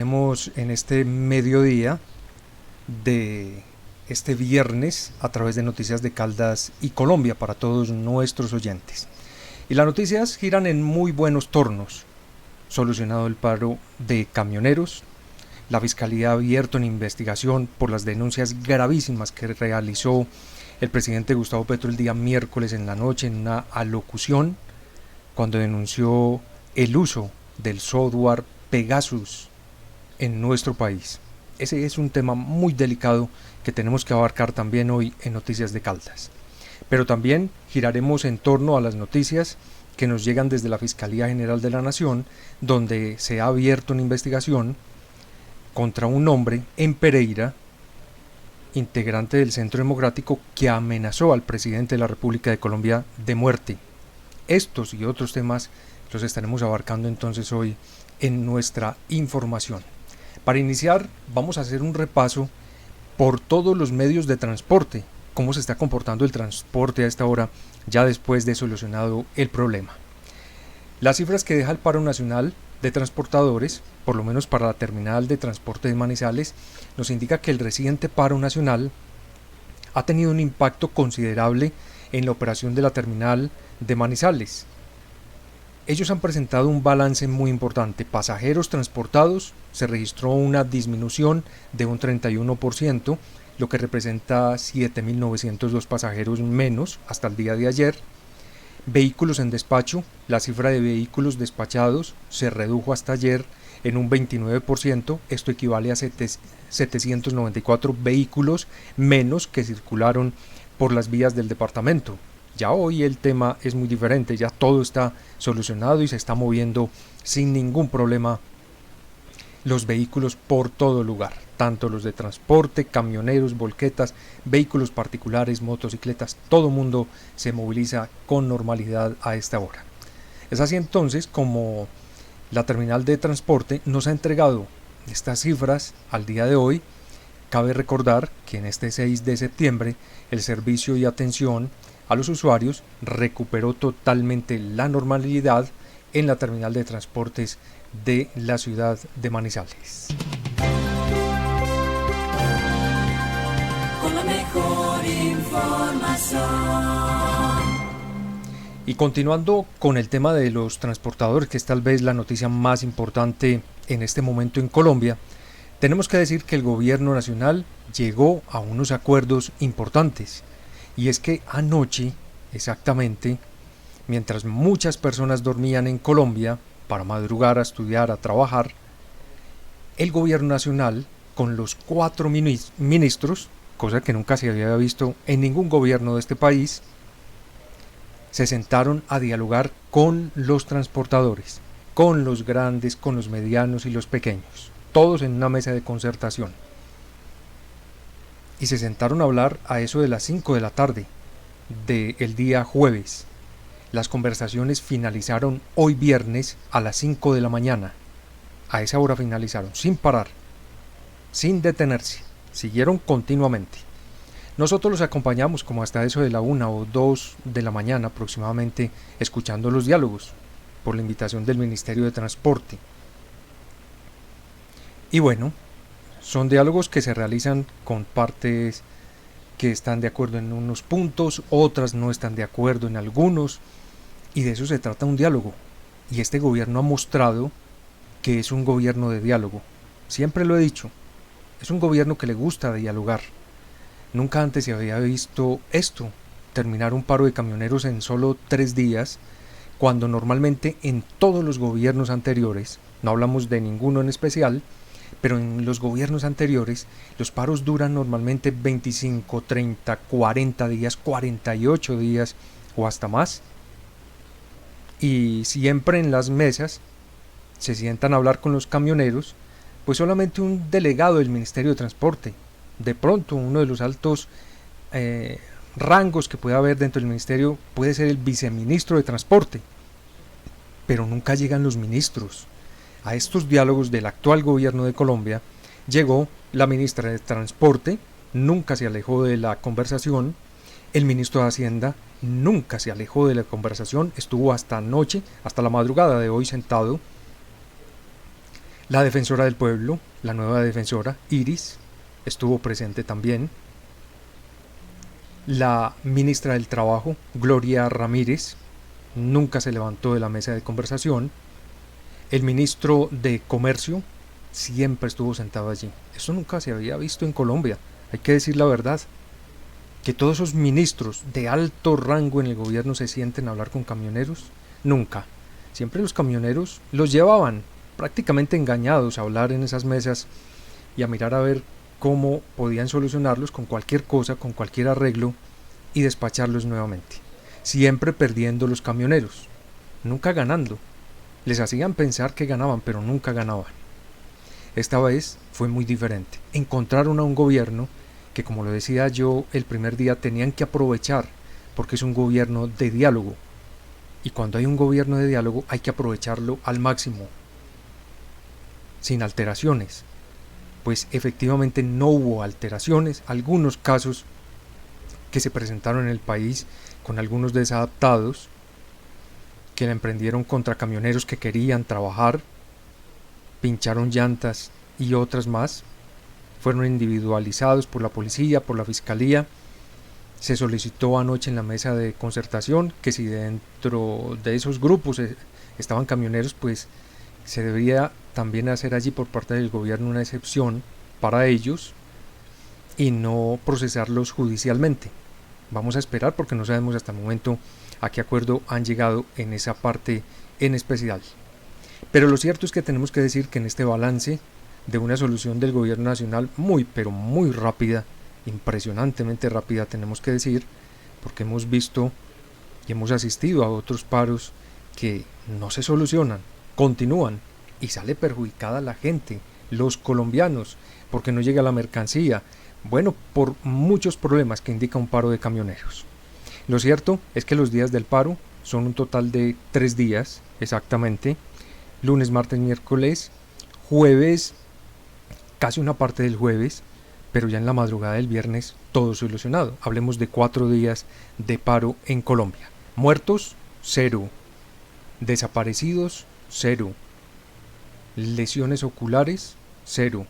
Tenemos en este mediodía de este viernes a través de Noticias de Caldas y Colombia para todos nuestros oyentes. Y las noticias giran en muy buenos tornos. Solucionado el paro de camioneros, la Fiscalía ha abierto una investigación por las denuncias gravísimas que realizó el presidente Gustavo Petro el día miércoles en la noche en una alocución cuando denunció el uso del software Pegasus en nuestro país. Ese es un tema muy delicado que tenemos que abarcar también hoy en Noticias de Caldas. Pero también giraremos en torno a las noticias que nos llegan desde la Fiscalía General de la Nación, donde se ha abierto una investigación contra un hombre en Pereira, integrante del Centro Democrático, que amenazó al presidente de la República de Colombia de muerte. Estos y otros temas los estaremos abarcando entonces hoy en nuestra información. Para iniciar, vamos a hacer un repaso por todos los medios de transporte, cómo se está comportando el transporte a esta hora, ya después de solucionado el problema. Las cifras que deja el paro nacional de transportadores, por lo menos para la terminal de transporte de Manizales, nos indica que el reciente paro nacional ha tenido un impacto considerable en la operación de la terminal de Manizales. Ellos han presentado un balance muy importante. Pasajeros transportados se registró una disminución de un 31%, lo que representa 7.902 pasajeros menos hasta el día de ayer. Vehículos en despacho, la cifra de vehículos despachados se redujo hasta ayer en un 29%, esto equivale a 794 vehículos menos que circularon por las vías del departamento. Ya hoy el tema es muy diferente, ya todo está solucionado y se está moviendo sin ningún problema los vehículos por todo lugar, tanto los de transporte, camioneros, volquetas, vehículos particulares, motocicletas, todo el mundo se moviliza con normalidad a esta hora. Es así entonces como la terminal de transporte nos ha entregado estas cifras al día de hoy. Cabe recordar que en este 6 de septiembre el servicio y atención a los usuarios recuperó totalmente la normalidad en la terminal de transportes de la ciudad de Manizales. Con la mejor información. Y continuando con el tema de los transportadores, que es tal vez la noticia más importante en este momento en Colombia, tenemos que decir que el gobierno nacional llegó a unos acuerdos importantes. Y es que anoche, exactamente, mientras muchas personas dormían en Colombia para madrugar a estudiar, a trabajar, el gobierno nacional, con los 4 ministros, cosa que nunca se había visto en ningún gobierno de este país, se sentaron a dialogar con los transportadores, con los grandes, con los medianos y los pequeños, todos en una mesa de concertación. Y se sentaron a hablar a eso de las 5 de la tarde del día jueves. Las conversaciones finalizaron hoy viernes a las 5 de la mañana. A esa hora finalizaron, sin parar, sin detenerse. Siguieron continuamente. Nosotros los acompañamos como hasta eso de la 1 o 2 de la mañana aproximadamente, escuchando los diálogos, por la invitación del Ministerio de Transporte. Y bueno, son diálogos que se realizan con partes que están de acuerdo en unos puntos, otras no están de acuerdo en algunos, y de eso se trata un diálogo. Y este gobierno ha mostrado que es un gobierno de diálogo. Siempre lo he dicho, es un gobierno que le gusta dialogar. Nunca antes se había visto esto, terminar un paro de camioneros en solo 3 días, cuando normalmente en todos los gobiernos anteriores, no hablamos de ninguno en especial, pero en los gobiernos anteriores los paros duran normalmente 25, 30, 40 días, 48 días o hasta más. Y siempre en las mesas se sientan a hablar con los camioneros, pues solamente un delegado del Ministerio de Transporte, de pronto uno de los altos rangos que puede haber dentro del ministerio puede ser el viceministro de Transporte, pero nunca llegan los ministros. A estos diálogos del actual gobierno de Colombia llegó la ministra de Transporte, nunca se alejó de la conversación, el ministro de Hacienda nunca se alejó de la conversación, estuvo hasta anoche, hasta la madrugada de hoy sentado, La defensora del pueblo, la nueva defensora, Iris, estuvo presente también. La ministra del Trabajo, Gloria Ramírez, nunca se levantó de la mesa de conversación. El ministro de Comercio siempre estuvo sentado allí. Eso nunca se había visto en Colombia, hay que decir la verdad. Que todos esos ministros de alto rango en el gobierno se sienten a hablar con camioneros, nunca. Siempre los camioneros los llevaban prácticamente engañados a hablar en esas mesas y a mirar a ver cómo podían solucionarlos con cualquier cosa, con cualquier arreglo y despacharlos nuevamente. Siempre perdiendo los camioneros, nunca ganando. Les hacían pensar que ganaban, pero nunca ganaban. Esta vez fue muy diferente. Encontraron a un gobierno que, como lo decía yo el primer día, tenían que aprovechar, porque es un gobierno de diálogo. Y cuando hay un gobierno de diálogo hay que aprovecharlo al máximo, sin alteraciones. Pues efectivamente no hubo alteraciones. Algunos casos que se presentaron en el país con algunos desadaptados que la emprendieron contra camioneros que querían trabajar, pincharon llantas y otras más, fueron individualizados por la policía, por la fiscalía. Se solicitó anoche en la mesa de concertación que si dentro de esos grupos estaban camioneros, pues se debería también hacer allí por parte del gobierno una excepción para ellos y no procesarlos judicialmente. Vamos a esperar porque no sabemos hasta el momento a qué acuerdo han llegado en esa parte en especial. Pero lo cierto es que tenemos que decir que en este balance de una solución del gobierno nacional muy pero muy rápida, impresionantemente rápida tenemos que decir, porque hemos visto y hemos asistido a otros paros que no se solucionan, continúan y sale perjudicada la gente, los colombianos, porque no llega la mercancía, bueno, por muchos problemas que indica un paro de camioneros. Lo cierto es que los días del paro son un total de 3 días exactamente, lunes, martes, miércoles, jueves, casi una parte del jueves, pero ya en la madrugada del viernes todo solucionado. Hablemos de 4 días de paro en Colombia. Muertos, 0. Desaparecidos, 0. Lesiones oculares, 0.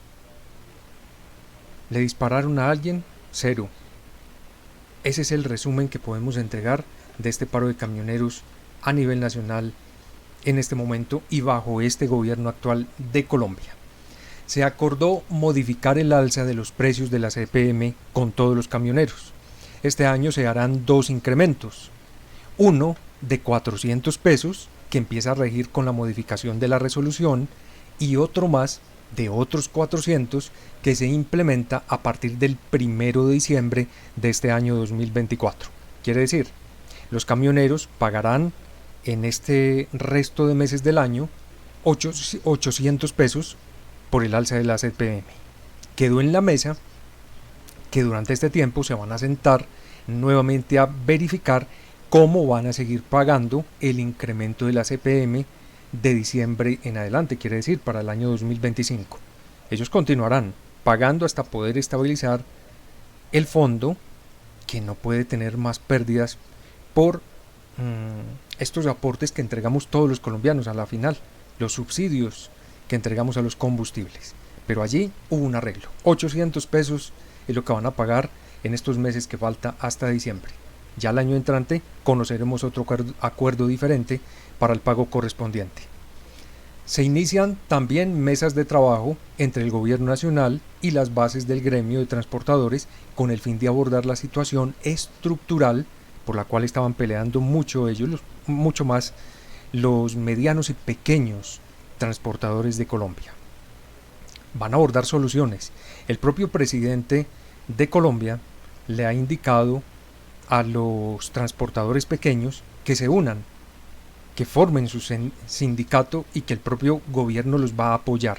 ¿Le dispararon a alguien? 0. Ese es el resumen que podemos entregar de este paro de camioneros a nivel nacional en este momento y bajo este gobierno actual de Colombia. Se acordó modificar el alza de los precios de la CPM con todos los camioneros. Este año se harán 2 incrementos. Uno de 400 pesos, que empieza a regir con la modificación de la resolución, y otro más de otros 400 que se implementa a partir del 1 de diciembre de este año 2024. Quiere decir, los camioneros pagarán en este resto de meses del año 800 pesos por el alza de la CPM. Quedó en la mesa que durante este tiempo se van a sentar nuevamente a verificar cómo van a seguir pagando el incremento de la CPM de diciembre en adelante, quiere decir para el año 2025. Ellos continuarán pagando hasta poder estabilizar el fondo, que no puede tener más pérdidas por estos aportes que entregamos todos los colombianos a la final, los subsidios que entregamos a los combustibles. Pero allí hubo un arreglo. 800 pesos es lo que van a pagar en estos meses que falta hasta diciembre. Ya el año entrante conoceremos otro acuerdo diferente para el pago correspondiente. Se inician también mesas de trabajo entre el gobierno nacional y las bases del gremio de transportadores con el fin de abordar la situación estructural por la cual estaban peleando mucho más los medianos y pequeños transportadores de Colombia. Van a abordar soluciones. El propio presidente de Colombia le ha indicado a los transportadores pequeños que se unan, que formen su sindicato y que el propio gobierno los va a apoyar,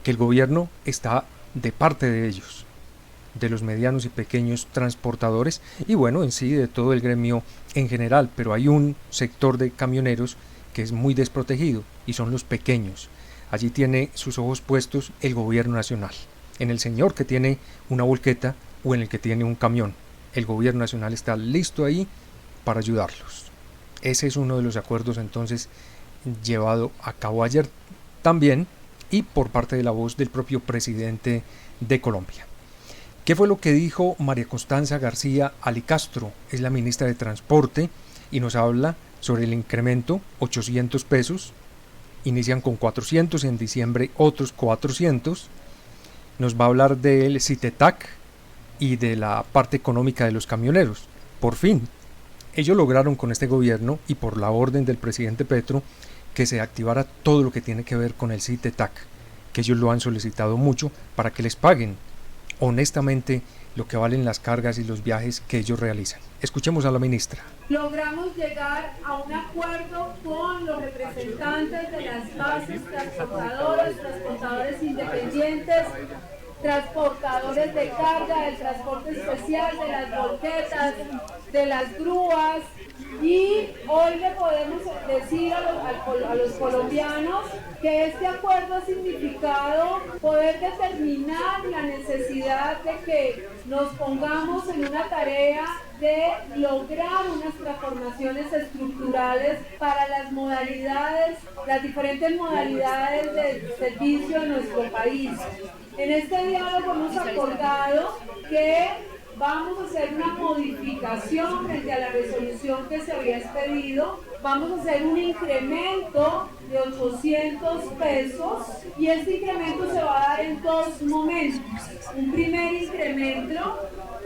que el gobierno está de parte de ellos, de los medianos y pequeños transportadores y bueno, en sí de todo el gremio en general, pero hay un sector de camioneros que es muy desprotegido y son los pequeños. Allí tiene sus ojos puestos el gobierno nacional, en el señor que tiene una volqueta o en el que tiene un camión. El gobierno nacional está listo ahí para ayudarlos. Ese es uno de los acuerdos entonces llevado a cabo ayer. También y por parte de la voz del propio presidente de Colombia. ¿Qué fue lo que dijo María Constanza García Alicastro? Es la ministra de Transporte y nos habla sobre el incremento, 800 pesos, inician con 400, en diciembre otros 400, nos va a hablar del CITETAC y de la parte económica de los camioneros. Por fin, ellos lograron con este gobierno y por la orden del presidente Petro que se activara todo lo que tiene que ver con el CITETAC, que ellos lo han solicitado mucho para que les paguen honestamente lo que valen las cargas y los viajes que ellos realizan. Escuchemos a la ministra. Logramos llegar a un acuerdo con los representantes de las bases transportadoras, transportadores independientes, transportadores de carga, del transporte especial, de las volquetas, de las grúas, y hoy le podemos decir a los colombianos que este acuerdo ha significado poder determinar la necesidad de que nos pongamos en una tarea de lograr unas transformaciones estructurales para las modalidades, las diferentes modalidades de servicio de nuestro país. En este diálogo hemos acordado que vamos a hacer una modificación frente a la resolución que se había expedido. Vamos a hacer un incremento de 800 pesos y este incremento se va a dar en dos momentos. Un primer incremento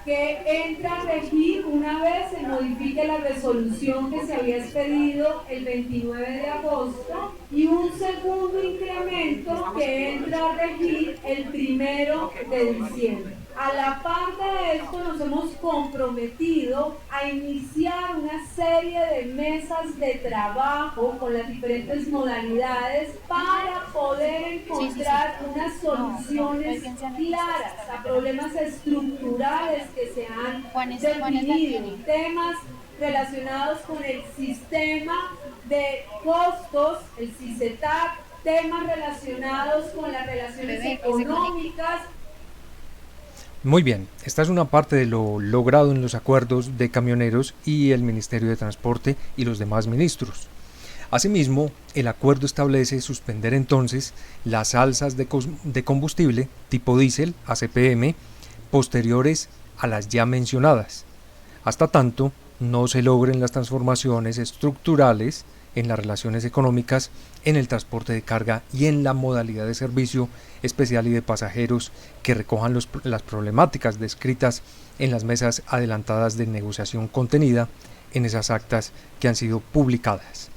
que entra a regir una vez se modifique la resolución que se había expedido el 29 de agosto y un segundo incremento que entra a regir el 1 de diciembre. A la par de esto nos hemos comprometido a iniciar una serie de mesas de trabajo con las diferentes modalidades para poder encontrar unas soluciones claras a problemas estructurales que se han definido, temas relacionados con el sistema de costos, el CICETAC, temas relacionados con las relaciones económicas. Muy bien, esta es una parte de lo logrado en los acuerdos de camioneros y el Ministerio de Transporte y los demás ministros. Asimismo, el acuerdo establece suspender entonces las alzas de combustible tipo diésel ACPM posteriores a las ya mencionadas, hasta tanto no se logren las transformaciones estructurales en las relaciones económicas, en el transporte de carga y en la modalidad de servicio especial y de pasajeros que recojan las problemáticas descritas en las mesas adelantadas de negociación contenida en esas actas que han sido publicadas.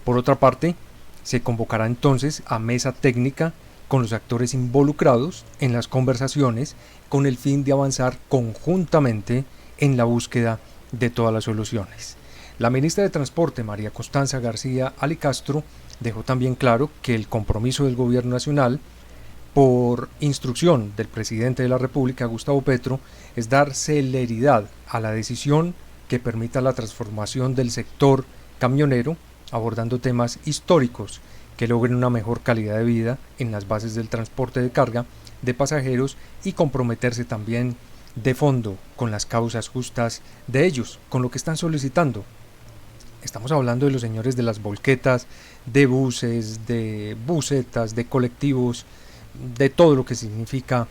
Por otra parte, se convocará entonces a mesa técnica con los actores involucrados en las conversaciones con el fin de avanzar conjuntamente en la búsqueda de todas las soluciones. La ministra de Transporte, María Constanza García Alicastro, dejó también claro que el compromiso del Gobierno Nacional, por instrucción del presidente de la República, Gustavo Petro, es dar celeridad a la decisión que permita la transformación del sector camionero, abordando temas históricos que logren una mejor calidad de vida en las bases del transporte de carga de pasajeros y comprometerse también de fondo con las causas justas de ellos, con lo que están solicitando. Estamos hablando de los señores de las volquetas, de buses, de busetas, de colectivos, de todo lo que significa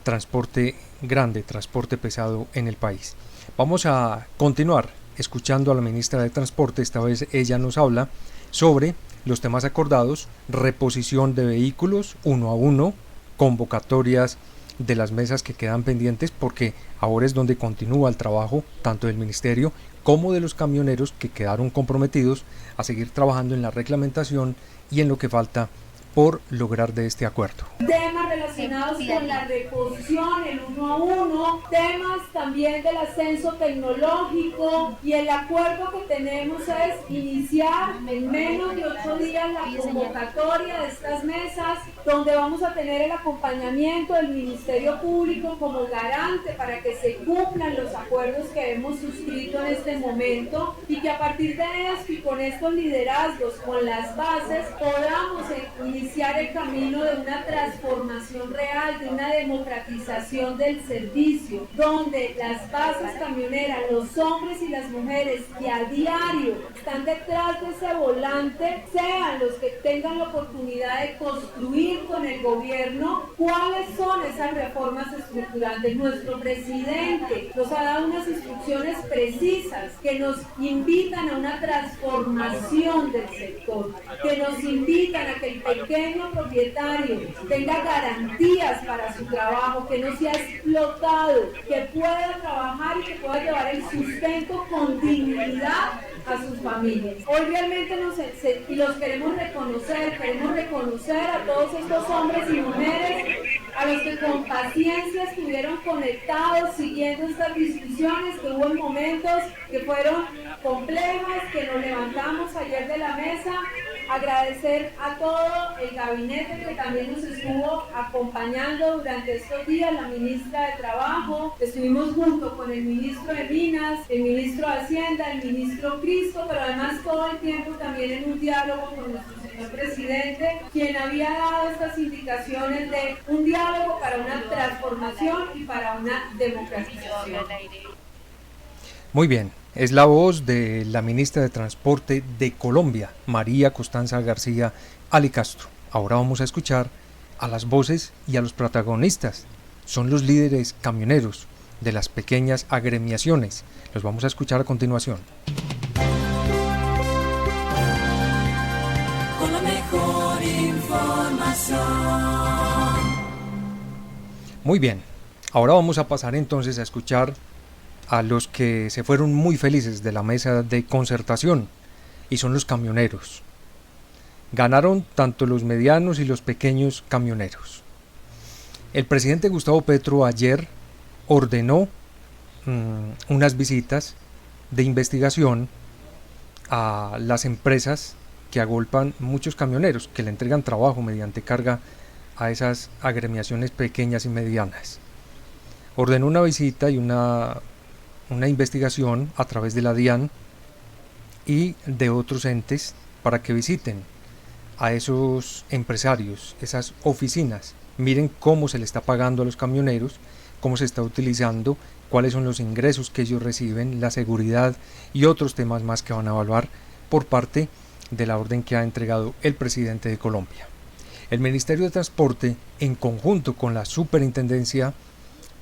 transporte grande, transporte pesado en el país. Vamos a continuar escuchando a la ministra de Transporte. Esta vez ella nos habla sobre los temas acordados, reposición de vehículos uno a uno, convocatorias de las mesas que quedan pendientes, porque ahora es donde continúa el trabajo tanto del ministerio como de los camioneros que quedaron comprometidos a seguir trabajando en la reglamentación y en lo que falta por lograr de este acuerdo. Temas relacionados con la reposición, el 1 a 1, temas también del ascenso tecnológico, y el acuerdo que tenemos es iniciar en menos de 8 días la convocatoria de estas mesas, donde vamos a tener el acompañamiento del Ministerio Público como garante para que se cumplan los acuerdos que hemos suscrito en este momento, y que a partir de esto y con estos liderazgos, con las bases, podamos iniciar iniciar el camino de una transformación real, de una democratización del servicio, donde las bases camioneras, los hombres y las mujeres que a diario están detrás de ese volante, sean los que tengan la oportunidad de construir con el gobierno cuáles son esas reformas estructurales. Nuestro presidente nos ha dado unas instrucciones precisas que nos invitan a una transformación del sector, que nos invitan a que el pequeño propietario tenga garantías para su trabajo, que no sea explotado, que pueda trabajar y que pueda llevar el sustento con dignidad a sus familias. Hoy realmente los queremos reconocer a todos estos hombres y mujeres, a los que con paciencia estuvieron conectados, siguiendo estas discusiones, que hubo en momentos que fueron complejas, que nos levantamos ayer de la mesa. Agradecer a todo el gabinete que también nos estuvo acompañando durante estos días, la ministra de Trabajo, estuvimos junto con el ministro de Minas, el ministro de Hacienda, el ministro Cristo, pero además todo el tiempo también en un diálogo con nuestro señor presidente, quien había dado estas indicaciones de un diálogo para una transformación y para una democratización. Muy bien. Es la voz de la ministra de Transporte de Colombia, María Constanza García Alicastro. Ahora vamos a escuchar a las voces y a los protagonistas. Son los líderes camioneros de las pequeñas agremiaciones. Los vamos a escuchar a continuación. Con la mejor información. Muy bien. Ahora vamos a pasar entonces a escuchar a los que se fueron muy felices de la mesa de concertación, y son los camioneros. Ganaron tanto los medianos y los pequeños camioneros. El presidente Gustavo Petro ayer ordenó unas visitas de investigación a las empresas que agolpan muchos camioneros, que le entregan trabajo mediante carga a esas agremiaciones pequeñas y medianas. Ordenó una visita y una investigación a través de la DIAN y de otros entes para que visiten a esos empresarios, esas oficinas, miren cómo se le está pagando a los camioneros, cómo se está utilizando, cuáles son los ingresos que ellos reciben, la seguridad y otros temas más que van a evaluar por parte de la orden que ha entregado el presidente de Colombia. El Ministerio de Transporte, en conjunto con la Superintendencia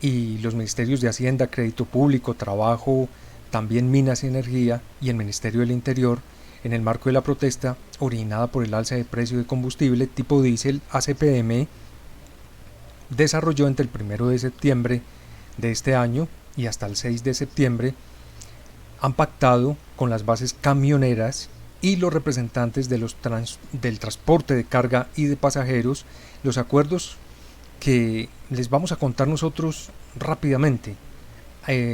y los ministerios de Hacienda, Crédito Público, Trabajo, también Minas y Energía y el Ministerio del Interior, en el marco de la protesta originada por el alza de precio de combustible tipo diésel ACPM, desarrolló entre el 1 de septiembre de este año y hasta el 6 de septiembre, han pactado con las bases camioneras y los representantes de del transporte de carga y de pasajeros los acuerdos que les vamos a contar nosotros rápidamente.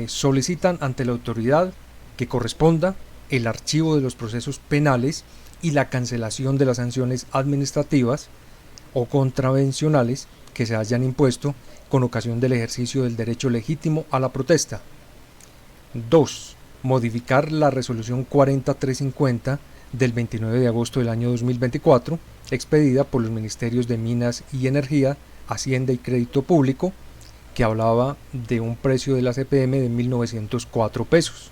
Solicitan ante la autoridad que corresponda el archivo de los procesos penales y la cancelación de las sanciones administrativas o contravencionales que se hayan impuesto con ocasión del ejercicio del derecho legítimo a la protesta. 2. Modificar la resolución 40350 del 29 de agosto del año 2024, expedida por los ministerios de Minas y Energía, Hacienda y Crédito Público, que hablaba de un precio de la CPM de 1.904 pesos.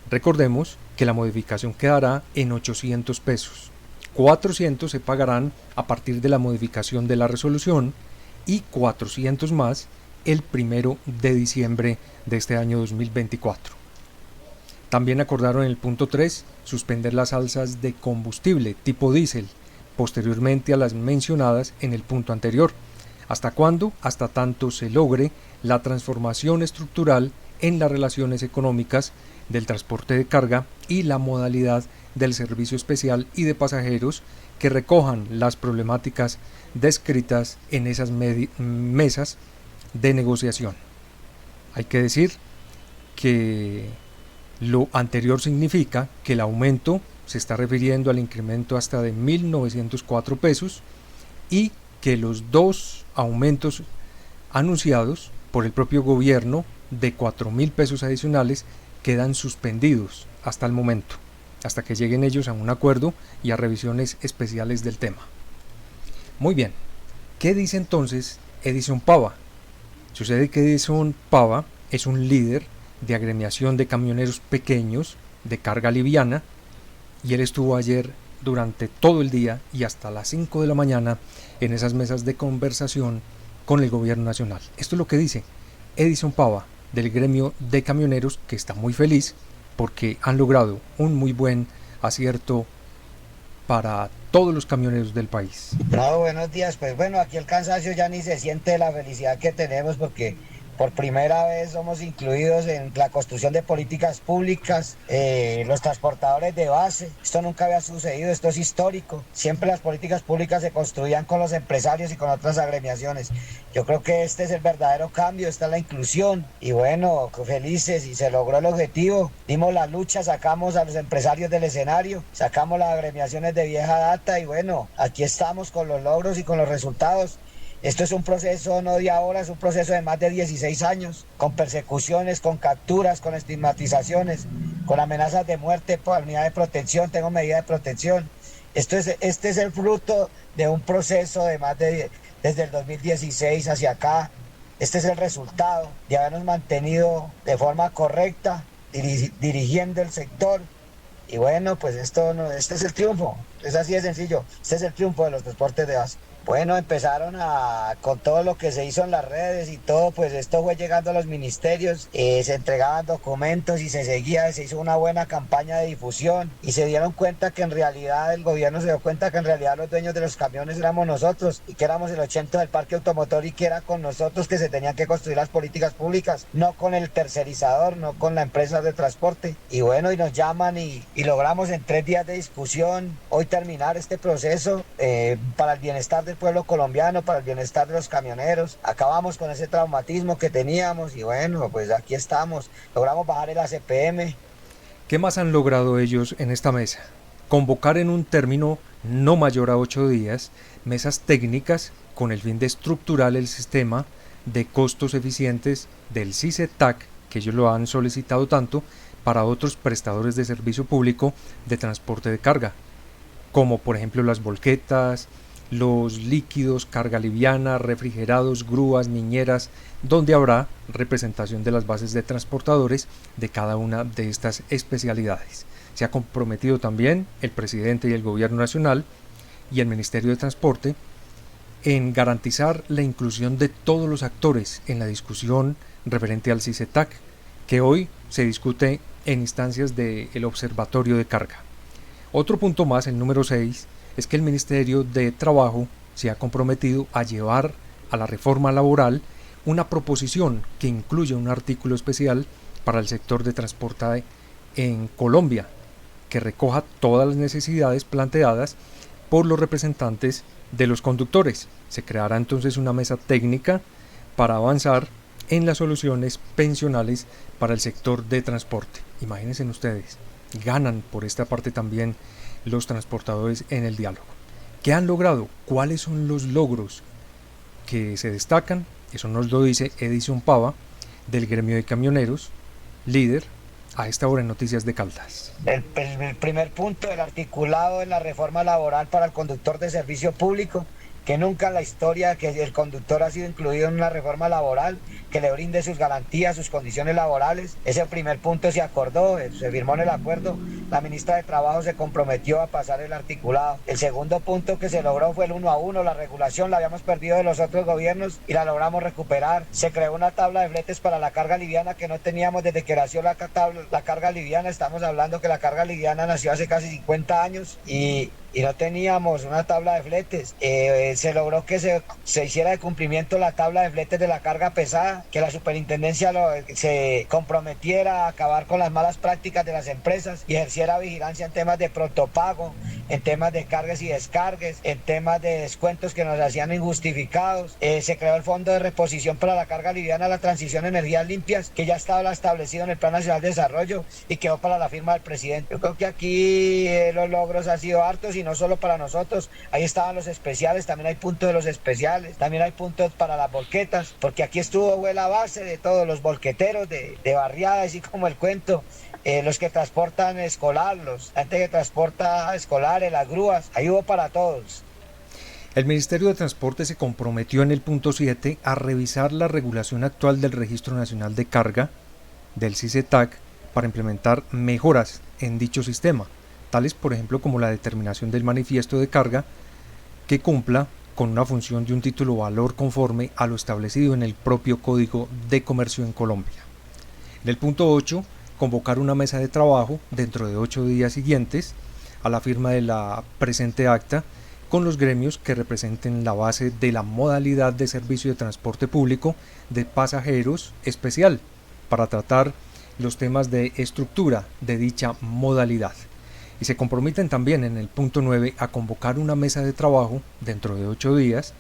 Recordemos que la modificación quedará en 800 pesos. 400 se pagarán a partir de la modificación de la resolución y 400 más el 1 de diciembre de este año 2024. También acordaron en el punto 3 suspender las alzas de combustible tipo diésel, posteriormente a las mencionadas en el punto anterior. ¿Hasta cuándo? Hasta tanto se logre la transformación estructural en las relaciones económicas del transporte de carga y la modalidad del servicio especial y de pasajeros que recojan las problemáticas descritas en esas mesas de negociación. Hay que decir que lo anterior significa que el aumento se está refiriendo al incremento hasta de 1.904 pesos y que los dos aumentos anunciados por el propio gobierno de 4.000 pesos adicionales quedan suspendidos hasta el momento, hasta que lleguen ellos a un acuerdo y a revisiones especiales del tema. Muy bien, ¿qué dice entonces Edison Pava? Sucede que Edison Pava es un líder de agremiación de camioneros pequeños de carga liviana y él estuvo ayer durante todo el día y hasta las 5 de la mañana en esas mesas de conversación con el gobierno nacional. Esto es lo que dice Edison Pava del gremio de camioneros, que está muy feliz porque han logrado un muy buen acierto para todos los camioneros del país. No, buenos días. Pues bueno, aquí el cansancio ya ni se siente de la felicidad que tenemos porque por primera vez somos incluidos en la construcción de políticas públicas, los transportadores de base. Esto nunca había sucedido, esto es histórico. Siempre las políticas públicas se construían con los empresarios y con otras agremiaciones. Yo creo que este es el verdadero cambio, esta es la inclusión. Y bueno, felices, y se logró el objetivo. Dimos la lucha, sacamos a los empresarios del escenario, sacamos las agremiaciones de vieja data y bueno, aquí estamos con los logros y con los resultados. Esto es un proceso no de ahora, es un proceso de más de 16 años, con persecuciones, con capturas, con estigmatizaciones, con amenazas de muerte por unidad de protección, tengo medida de protección. Este es el fruto de un proceso de desde el 2016 hacia acá. Este es el resultado de habernos mantenido de forma correcta, dirigiendo el sector. Y bueno, pues este es el triunfo, es así de sencillo, este es el triunfo de los transportes de base. Bueno, empezaron con todo lo que se hizo en las redes y todo, pues esto fue llegando a los ministerios, se entregaban documentos y se hizo una buena campaña de difusión y se dieron cuenta que en realidad el gobierno se dio cuenta que en realidad los dueños de los camiones éramos nosotros y que éramos el 80% del parque automotor y que era con nosotros que se tenían que construir las políticas públicas, no con el tercerizador, no con la empresa de transporte. Y bueno, y nos llaman y logramos en 3 días de discusión hoy terminar este proceso para el bienestar del pueblo colombiano, para el bienestar de los camioneros. Acabamos con ese traumatismo que teníamos y bueno, pues aquí estamos. Logramos bajar el ACPM. ¿Qué más han logrado ellos en esta mesa? Convocar en un término no mayor a 8 días mesas técnicas con el fin de estructurar el sistema de costos eficientes del CICETAC, que ellos lo han solicitado tanto para otros prestadores de servicio público de transporte de carga, como por ejemplo las volquetas, los líquidos, carga liviana, refrigerados, grúas, niñeras, donde habrá representación de las bases de transportadores de cada una de estas especialidades. Se ha comprometido también el presidente y el gobierno nacional y el Ministerio de Transporte en garantizar la inclusión de todos los actores en la discusión referente al CICETAC, que hoy se discute en instancias del Observatorio de Carga. Otro punto más, el número 6, es que el Ministerio de Trabajo se ha comprometido a llevar a la reforma laboral una proposición que incluye un artículo especial para el sector de transporte en Colombia, que recoja todas las necesidades planteadas por los representantes de los conductores. Se creará entonces una mesa técnica para avanzar en las soluciones pensionales para el sector de transporte. Imagínense ustedes, ganan por esta parte también los transportadores en el diálogo. ¿Qué han logrado? ¿Cuáles son los logros que se destacan? Eso nos lo dice Edison Pava, del gremio de camioneros, líder a esta hora en Noticias de Caldas. El primer punto, el articulado de la reforma laboral para el conductor de servicio público, que nunca en la historia que el conductor ha sido incluido en una reforma laboral que le brinde sus garantías, sus condiciones laborales. Ese primer punto se acordó, se firmó en el acuerdo, la ministra de Trabajo se comprometió a pasar el articulado. El segundo punto que se logró fue el 1 a 1, la regulación la habíamos perdido de los otros gobiernos y la logramos recuperar. Se creó una tabla de fletes para la carga liviana que no teníamos desde que nació la carga liviana. Estamos hablando que la carga liviana nació hace casi 50 años y no teníamos una tabla de fletes. Se logró que se hiciera de cumplimiento la tabla de fletes de la carga pesada, que la superintendencia se comprometiera a acabar con las malas prácticas de las empresas y ejerciera vigilancia en temas de protopago, en temas de cargas y descargues, en temas de descuentos que nos hacían injustificados. Se creó el Fondo de Reposición para la Carga Liviana, la Transición a Energías Limpias, que ya estaba establecido en el Plan Nacional de Desarrollo y quedó para la firma del presidente. Yo creo que aquí los logros han sido hartos y no solo para nosotros. Ahí estaban los especiales, también hay puntos de los especiales, también hay puntos para las volquetas, porque aquí fue la base de todos los volqueteros de barriada, así como el cuento. Los que transportan escolar, la gente que transporta escolares, las grúas, ahí hubo para todos. El Ministerio de Transporte se comprometió en el punto 7 a revisar la regulación actual del Registro Nacional de Carga, del CICETAC, para implementar mejoras en dicho sistema, tales por ejemplo como la determinación del manifiesto de carga que cumpla con una función de un título valor conforme a lo establecido en el propio Código de Comercio en Colombia. En el punto 8, convocar una mesa de trabajo dentro de 8 días siguientes a la firma de la presente acta con los gremios que representen la base de la modalidad de servicio de transporte público de pasajeros especial para tratar los temas de estructura de dicha modalidad. Y se comprometen también en el punto 9 a convocar una mesa de trabajo dentro de 8 días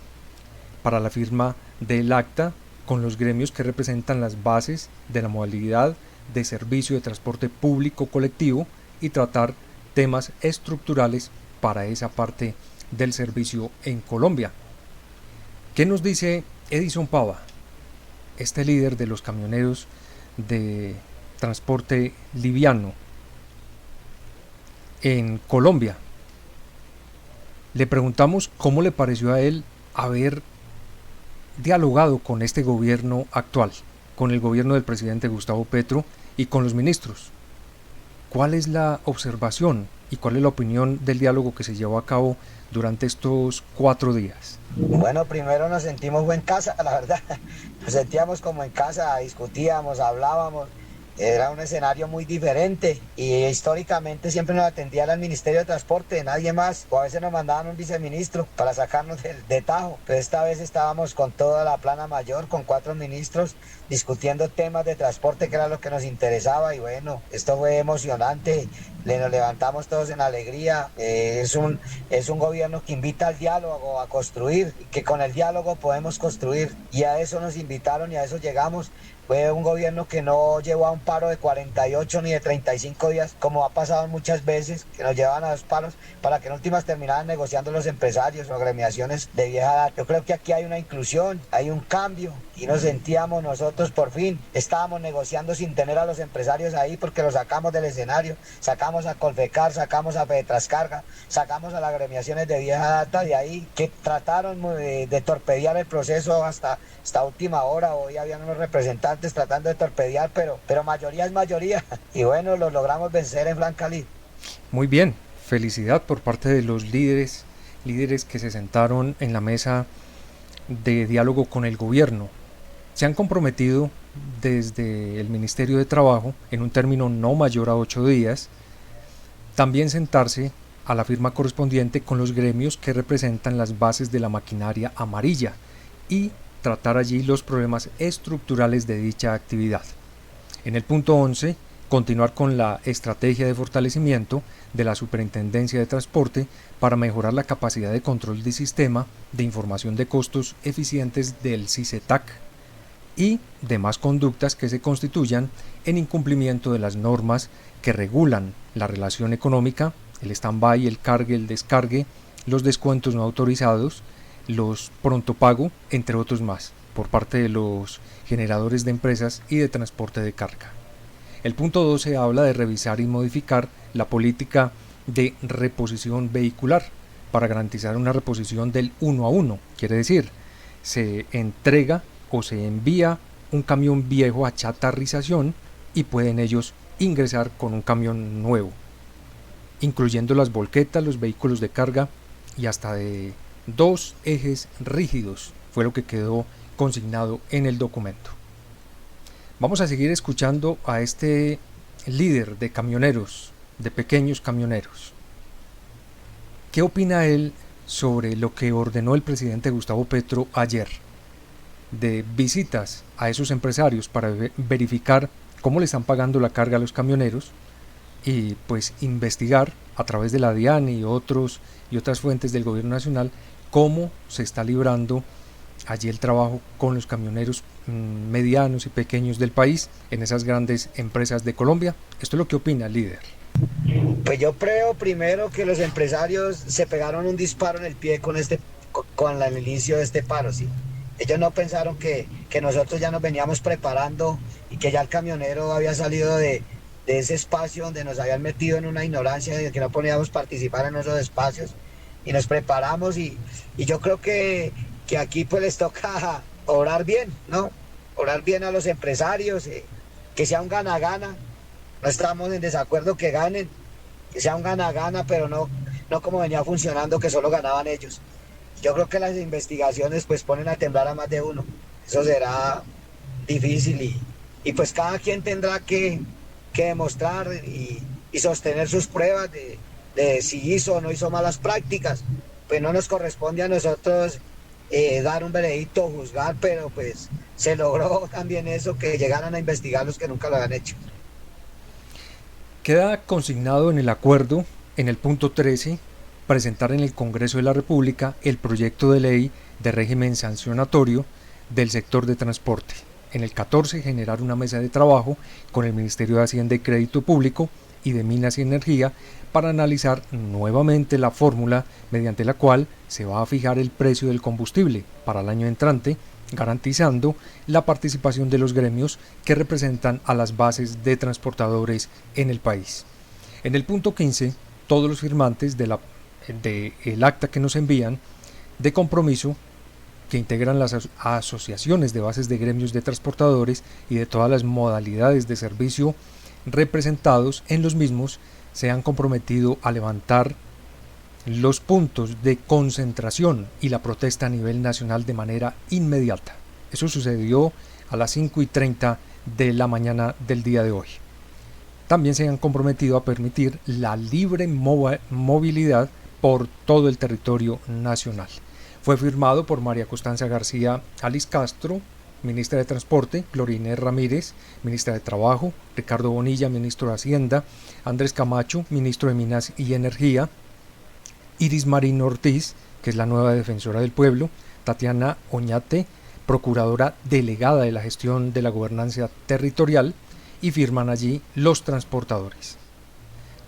para la firma del acta con los gremios que representan las bases de la modalidad de servicio de transporte público colectivo y tratar temas estructurales para esa parte del servicio en Colombia. ¿Qué nos dice Edison Pava, este líder de los camioneros de transporte liviano en Colombia? Le preguntamos cómo le pareció a él haber dialogado con este gobierno actual, con el gobierno del presidente Gustavo Petro y con los ministros. ¿Cuál es la observación y cuál es la opinión del diálogo que se llevó a cabo durante estos 4 días? Bueno, primero nos sentimos en casa, la verdad. Nos sentíamos como en casa, discutíamos, hablábamos. Era un escenario muy diferente y históricamente siempre nos atendía el Ministerio de Transporte, nadie más, o a veces nos mandaban un viceministro para sacarnos de tajo, pero esta vez estábamos con toda la plana mayor, con 4 ministros, discutiendo temas de transporte que era lo que nos interesaba y bueno, esto fue emocionante, nos levantamos todos en alegría, es un gobierno que invita al diálogo, a construir, que con el diálogo podemos construir y a eso nos invitaron y a eso llegamos. Fue un gobierno que no llevó a un paro de 48 ni de 35 días, como ha pasado muchas veces, que nos llevaban a 2 paros para que en últimas terminaran negociando los empresarios o agremiaciones de vieja edad. Yo creo que aquí hay una inclusión, hay un cambio y nos sentíamos nosotros por fin, estábamos negociando sin tener a los empresarios ahí porque los sacamos del escenario, sacamos a Colfecar, sacamos a Fedetrascarga, sacamos a las agremiaciones de vieja data de ahí que trataron de torpedear el proceso hasta última hora. Hoy habían unos representantes tratando de torpedear, pero mayoría es mayoría y bueno, lo logramos vencer en Blancalí. Muy bien, felicidad por parte de los líderes que se sentaron en la mesa de diálogo con el gobierno. Se han comprometido desde el Ministerio de Trabajo en un término no mayor a 8 días, también sentarse a la firma correspondiente con los gremios que representan las bases de la maquinaria amarilla y tratar allí los problemas estructurales de dicha actividad. En el punto 11, continuar con la estrategia de fortalecimiento de la Superintendencia de Transporte para mejorar la capacidad de control del sistema de información de costos eficientes del CICETAC y demás conductas que se constituyan en incumplimiento de las normas que regulan la relación económica, el stand-by, el cargue, el descargue, los descuentos no autorizados, los pronto pago, entre otros más, por parte de los generadores de empresas y de transporte de carga. El punto 12 habla de revisar y modificar la política de reposición vehicular para garantizar una reposición del 1 a 1, quiere decir, se entrega o se envía un camión viejo a chatarrización y pueden ellos ingresar con un camión nuevo, incluyendo las volquetas, los vehículos de carga y hasta de 2 ejes rígidos, fue lo que quedó consignado en el documento. Vamos a seguir escuchando a este líder de camioneros, de pequeños camioneros. ¿Qué opina él sobre lo que ordenó el presidente Gustavo Petro ayer? De visitas a esos empresarios para verificar cómo le están pagando la carga a los camioneros y pues investigar a través de la DIAN y otras fuentes del gobierno nacional cómo se está librando allí el trabajo con los camioneros medianos y pequeños del país en esas grandes empresas de Colombia. Esto es lo que opina el líder. Pues yo creo primero que los empresarios se pegaron un disparo en el pie con el inicio de este paro, ¿sí? Ellos no pensaron que nosotros ya nos veníamos preparando y que ya el camionero había salido de ese espacio donde nos habían metido en una ignorancia de que no podíamos participar en esos espacios y nos preparamos y yo creo que aquí pues les toca orar bien, ¿no? Orar bien a los empresarios, que sea un gana-gana. No estamos en desacuerdo que ganen, que sea un gana-gana, pero no como venía funcionando, que solo ganaban ellos. Yo creo que las investigaciones pues ponen a temblar a más de uno. Eso será difícil y pues cada quien tendrá que demostrar y sostener sus pruebas de si hizo o no hizo malas prácticas. Pues no nos corresponde a nosotros dar un veredicto, juzgar, pero pues se logró también eso, que llegaran a investigar los que nunca lo habían hecho. Queda consignado en el acuerdo, en el punto 13, presentar en el Congreso de la República el proyecto de ley de régimen sancionatorio del sector de transporte. En el 14, generar una mesa de trabajo con el Ministerio de Hacienda y Crédito Público y de Minas y Energía para analizar nuevamente la fórmula mediante la cual se va a fijar el precio del combustible para el año entrante, garantizando la participación de los gremios que representan a las bases de transportadores en el país. En el punto 15, todos los firmantes del acta que nos envían de compromiso, que integran las asociaciones de bases de gremios de transportadores y de todas las modalidades de servicio representados en los mismos, se han comprometido a levantar los puntos de concentración y la protesta a nivel nacional de manera inmediata. Eso sucedió a las 5:30 de la mañana del día de hoy. También se han comprometido a permitir la libre movilidad por todo el territorio nacional. Fue firmado por María Constanza García Alice Castro, ministra de Transporte, Gloria Ramírez, ministra de Trabajo, Ricardo Bonilla, ministro de Hacienda, Andrés Camacho, ministro de Minas y Energía, Iris Marín Ortiz, que es la nueva defensora del pueblo, Tatiana Oñate, procuradora delegada de la gestión de la gobernanza territorial, y firman allí los transportadores.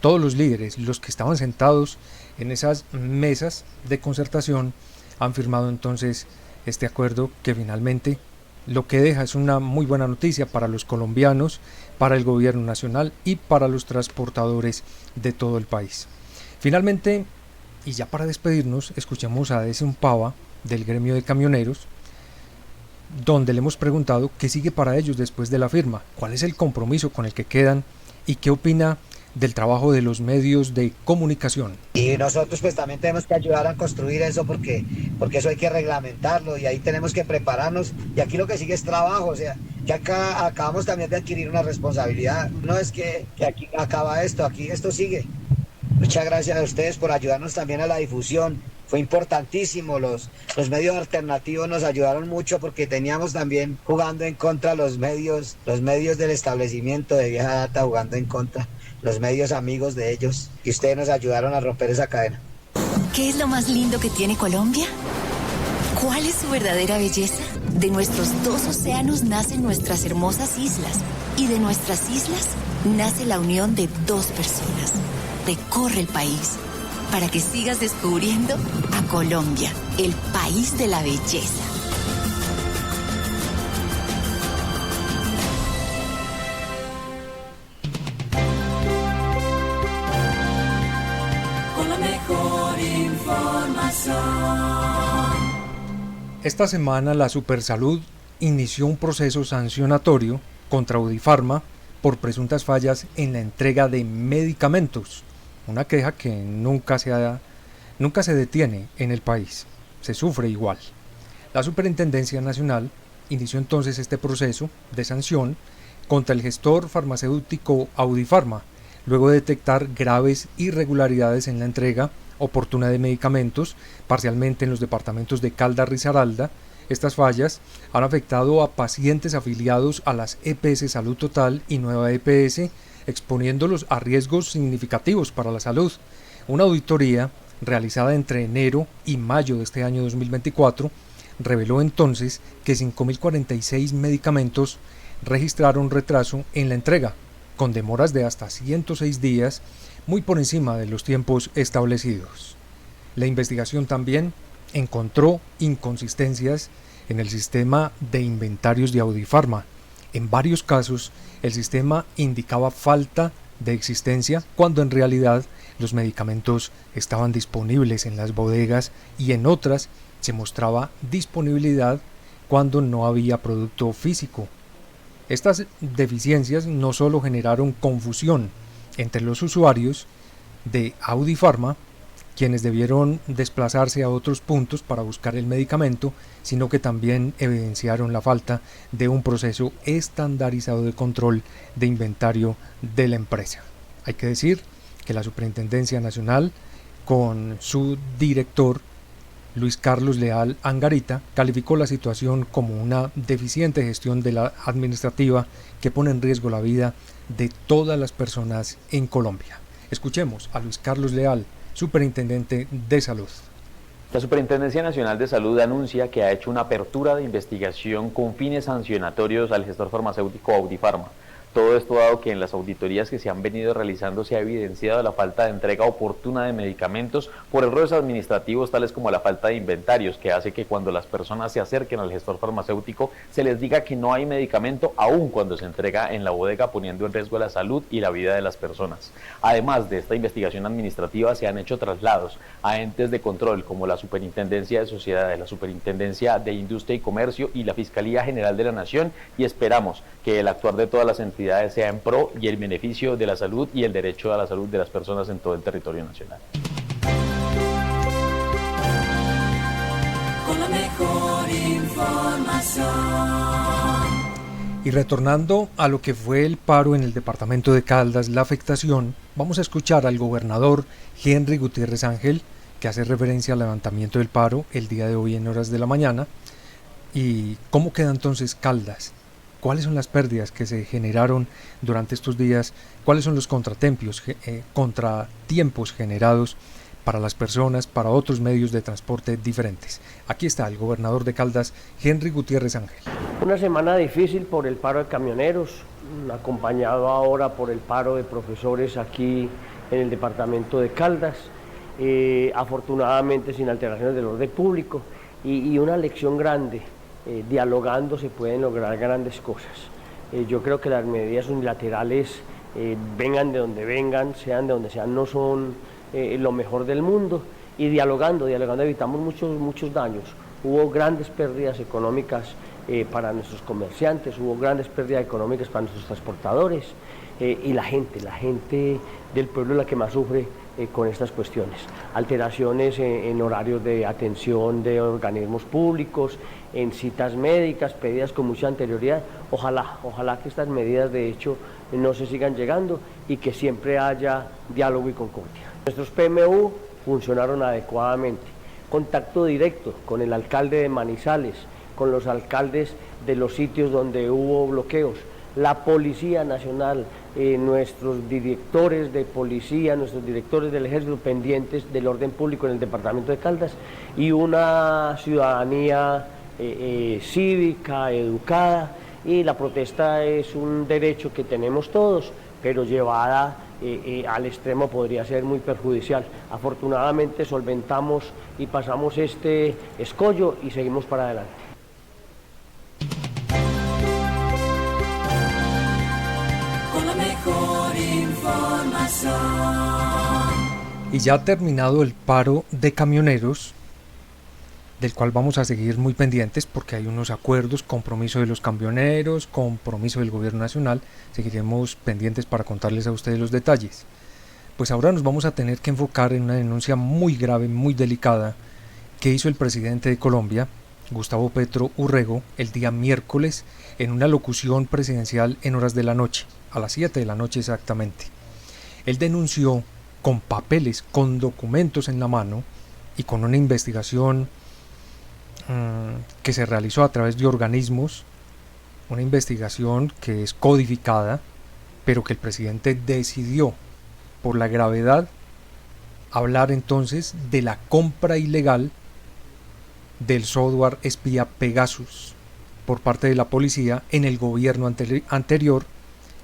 Todos los líderes, los que estaban sentados en esas mesas de concertación, han firmado entonces este acuerdo que finalmente lo que deja es una muy buena noticia para los colombianos, para el gobierno nacional y para los transportadores de todo el país. Finalmente, y ya para despedirnos, escuchamos a Edison Pava del gremio de camioneros, donde le hemos preguntado qué sigue para ellos después de la firma, cuál es el compromiso con el que quedan y qué opina del trabajo de los medios de comunicación. Y nosotros pues también tenemos que ayudar a construir eso porque eso hay que reglamentarlo y ahí tenemos que prepararnos y aquí lo que sigue es trabajo, o sea, que acá acabamos también de adquirir una responsabilidad, no es que aquí acaba esto, aquí esto sigue. Muchas gracias a ustedes por ayudarnos también a la difusión, fue importantísimo, los medios alternativos nos ayudaron mucho porque teníamos también jugando en contra los medios del establecimiento de vieja data jugando en contra. Los medios amigos de ellos, y ustedes nos ayudaron a romper esa cadena. ¿Qué es lo más lindo que tiene Colombia? ¿Cuál es su verdadera belleza? De nuestros dos océanos nacen nuestras hermosas islas, y de nuestras islas nace la unión de dos personas. Recorre el país, para que sigas descubriendo a Colombia, el país de la belleza. Esta semana la Supersalud inició un proceso sancionatorio contra Audifarma por presuntas fallas en la entrega de medicamentos, una queja que nunca se detiene en el país, se sufre igual. La Superintendencia Nacional inició entonces este proceso de sanción contra el gestor farmacéutico Audifarma, luego de detectar graves irregularidades en la entrega oportuna de medicamentos, parcialmente en los departamentos de Caldas y Risaralda. Estas fallas han afectado a pacientes afiliados a las EPS Salud Total y Nueva EPS, exponiéndolos a riesgos significativos para la salud. Una auditoría realizada entre enero y mayo de este año 2024 reveló entonces que 5.046 medicamentos registraron retraso en la entrega, con demoras de hasta 106 días, muy por encima de los tiempos establecidos. La investigación también encontró inconsistencias en el sistema de inventarios de Audifarma. En varios casos, el sistema indicaba falta de existencia, cuando en realidad los medicamentos estaban disponibles en las bodegas y en otras se mostraba disponibilidad cuando no había producto físico. Estas deficiencias no solo generaron confusión entre los usuarios de Audifarma, quienes debieron desplazarse a otros puntos para buscar el medicamento, sino que también evidenciaron la falta de un proceso estandarizado de control de inventario de la empresa. Hay que decir que la Superintendencia Nacional, con su director Luis Carlos Leal Angarita, calificó la situación como una deficiente gestión de la administrativa que pone en riesgo la vida de todas las personas en Colombia. Escuchemos a Luis Carlos Leal, Superintendente de Salud. La Superintendencia Nacional de Salud anuncia que ha hecho una apertura de investigación con fines sancionatorios al gestor farmacéutico Audifarma. Todo esto dado que en las auditorías que se han venido realizando se ha evidenciado la falta de entrega oportuna de medicamentos por errores administrativos tales como la falta de inventarios, que hace que cuando las personas se acerquen al gestor farmacéutico se les diga que no hay medicamento aun cuando se entrega en la bodega, poniendo en riesgo la salud y la vida de las personas. Además de esta investigación administrativa, se han hecho traslados a entes de control como la Superintendencia de Sociedades, la Superintendencia de Industria y Comercio y la Fiscalía General de la Nación, y esperamos que el actuar de todas las entidades sea en pro y el beneficio de la salud y el derecho a la salud de las personas en todo el territorio nacional. Con la mejor información. Y retornando a lo que fue el paro en el departamento de Caldas, la afectación, vamos a escuchar al gobernador Henry Gutiérrez Ángel, que hace referencia al levantamiento del paro el día de hoy en horas de la mañana. ¿Y cómo queda entonces Caldas? ¿Cuáles son las pérdidas que se generaron durante estos días? ¿Cuáles son los contratiempos generados para las personas, para otros medios de transporte diferentes? Aquí está el gobernador de Caldas, Henry Gutiérrez Ángel. Una semana difícil por el paro de camioneros, acompañado ahora por el paro de profesores aquí en el departamento de Caldas, afortunadamente sin alteraciones del orden público, y una lección grande. Dialogando se pueden lograr grandes cosas. Yo creo que las medidas unilaterales, vengan de donde vengan, sean de donde sean, no son lo mejor del mundo, y dialogando evitamos muchos daños. Hubo grandes pérdidas económicas para nuestros comerciantes, hubo grandes pérdidas económicas para nuestros transportadores, y la gente del pueblo es la que más sufre con estas cuestiones. Alteraciones en horarios de atención de organismos públicos, en citas médicas pedidas con mucha anterioridad. Ojalá que estas medidas de hecho no se sigan llegando y que siempre haya diálogo y concordia. Nuestros PMU funcionaron adecuadamente. Contacto directo con el alcalde de Manizales, con los alcaldes de los sitios donde hubo bloqueos, la Policía Nacional, nuestros directores de policía, nuestros directores del ejército pendientes del orden público en el departamento de Caldas, y una ciudadanía cívica, educada, y la protesta es un derecho que tenemos todos, pero llevada al extremo podría ser muy perjudicial. Afortunadamente solventamos y pasamos este escollo y seguimos para adelante. Con la mejor información. Y ya ha terminado el paro de camioneros, del cual vamos a seguir muy pendientes porque hay unos acuerdos, compromiso de los camioneros, compromiso del gobierno nacional. Seguiremos pendientes para contarles a ustedes los detalles. Pues ahora nos vamos a tener que enfocar en una denuncia muy grave, muy delicada, que hizo el presidente de Colombia, Gustavo Petro Urrego, el día miércoles en una locución presidencial en horas de la noche, a las 7 de la noche exactamente. Él denunció con papeles, con documentos en la mano y con una investigación que se realizó a través de organismos, una investigación que es codificada, pero que el presidente decidió, por la gravedad, hablar entonces de la compra ilegal del software espía Pegasus por parte de la policía en el gobierno anterior.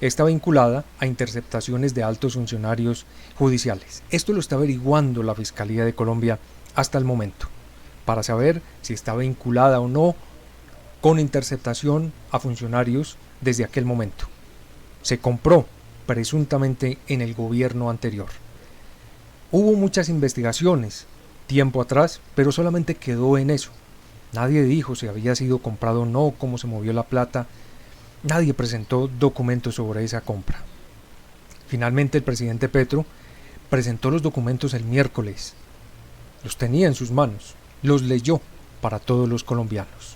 Está vinculada a interceptaciones de altos funcionarios judiciales. Esto lo está averiguando la Fiscalía de Colombia hasta el momento, para saber si está vinculada o no con interceptación a funcionarios desde aquel momento. Se compró presuntamente en el gobierno anterior. Hubo muchas investigaciones tiempo atrás, pero solamente quedó en eso. Nadie dijo si había sido comprado o no, cómo se movió la plata. Nadie presentó documentos sobre esa compra. Finalmente el presidente Petro presentó los documentos el miércoles. Los tenía en sus manos, los leyó para todos los colombianos.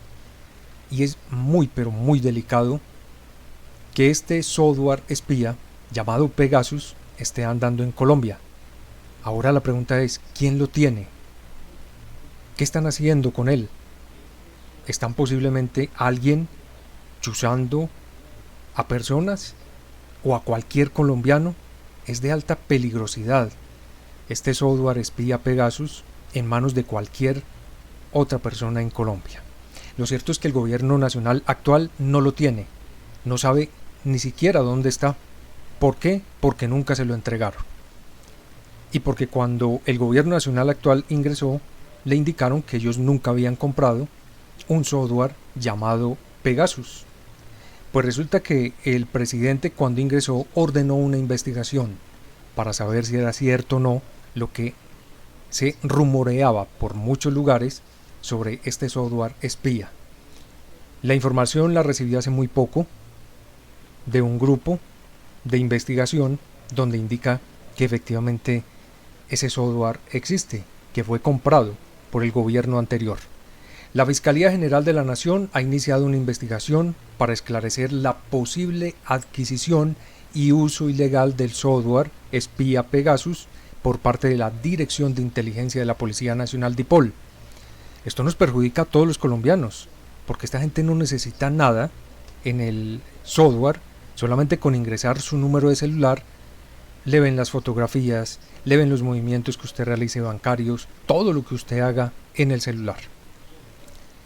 Y es muy pero muy delicado que este software espía llamado Pegasus esté andando en Colombia. Ahora la pregunta es, ¿quién lo tiene? ¿Qué están haciendo con él? ¿Están posiblemente alguien chuzando a personas o a cualquier colombiano? Es de alta peligrosidad este software espía Pegasus en manos de cualquier otra persona en Colombia. Lo cierto es que el gobierno nacional actual no lo tiene, no sabe ni siquiera dónde está. ¿Por qué? Porque nunca se lo entregaron. Y porque cuando el gobierno nacional actual ingresó, le indicaron que ellos nunca habían comprado un software llamado Pegasus. Pues resulta que el presidente, cuando ingresó, ordenó una investigación para saber si era cierto o no lo que se rumoreaba por muchos lugares sobre este software espía. La información la recibí hace muy poco de un grupo de investigación donde indica que efectivamente ese software existe, que fue comprado por el gobierno anterior. La Fiscalía General de la Nación ha iniciado una investigación para esclarecer la posible adquisición y uso ilegal del software espía Pegasus por parte de la Dirección de Inteligencia de la Policía Nacional DIPOL. Esto nos perjudica a todos los colombianos, porque esta gente no necesita nada en el software, solamente con ingresar su número de celular, le ven las fotografías, le ven los movimientos que usted realice bancarios, todo lo que usted haga en el celular.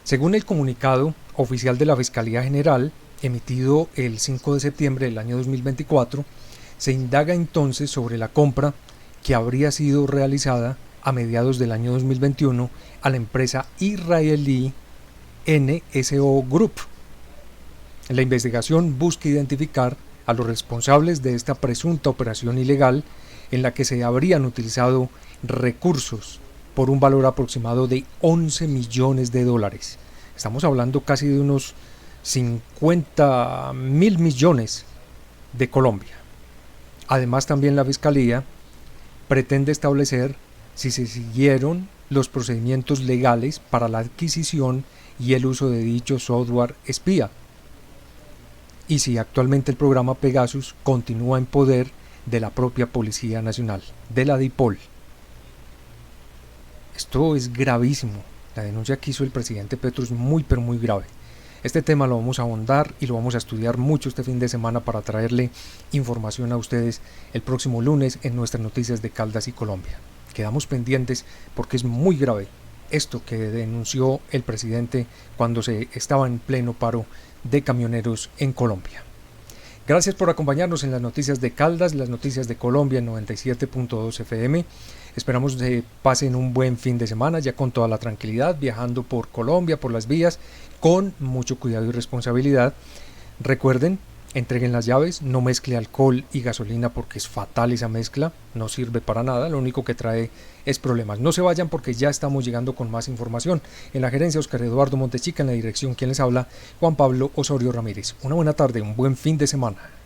Según el comunicado oficial de la Fiscalía General, emitido el 5 de septiembre del año 2024, se indaga entonces sobre la compra que habría sido realizada a mediados del año 2021 a la empresa israelí NSO Group. La investigación busca identificar a los responsables de esta presunta operación ilegal en la que se habrían utilizado recursos por un valor aproximado de 11 millones de dólares. Estamos hablando casi de unos 50.000 millones de Colombia. Además, también la Fiscalía pretende establecer si se siguieron los procedimientos legales para la adquisición y el uso de dicho software espía, y si actualmente el programa Pegasus continúa en poder de la propia Policía Nacional, de la DIPOL. Esto es gravísimo. La denuncia que hizo el presidente Petro es muy pero muy grave. Este tema lo vamos a ahondar y lo vamos a estudiar mucho este fin de semana para traerle información a ustedes el próximo lunes en nuestras noticias de Caldas y Colombia. Quedamos pendientes porque es muy grave esto que denunció el presidente cuando se estaba en pleno paro de camioneros en Colombia. Gracias por acompañarnos en las noticias de Caldas, las noticias de Colombia en 97.2 FM. Esperamos que pasen un buen fin de semana ya con toda la tranquilidad, viajando por Colombia, por las vías, con mucho cuidado y responsabilidad. Recuerden, entreguen las llaves, no mezcle alcohol y gasolina porque es fatal esa mezcla, no sirve para nada, lo único que trae es problemas. No se vayan porque ya estamos llegando con más información. En la gerencia, Oscar Eduardo Montechica, en la dirección, quien les habla, Juan Pablo Osorio Ramírez. Una buena tarde, un buen fin de semana.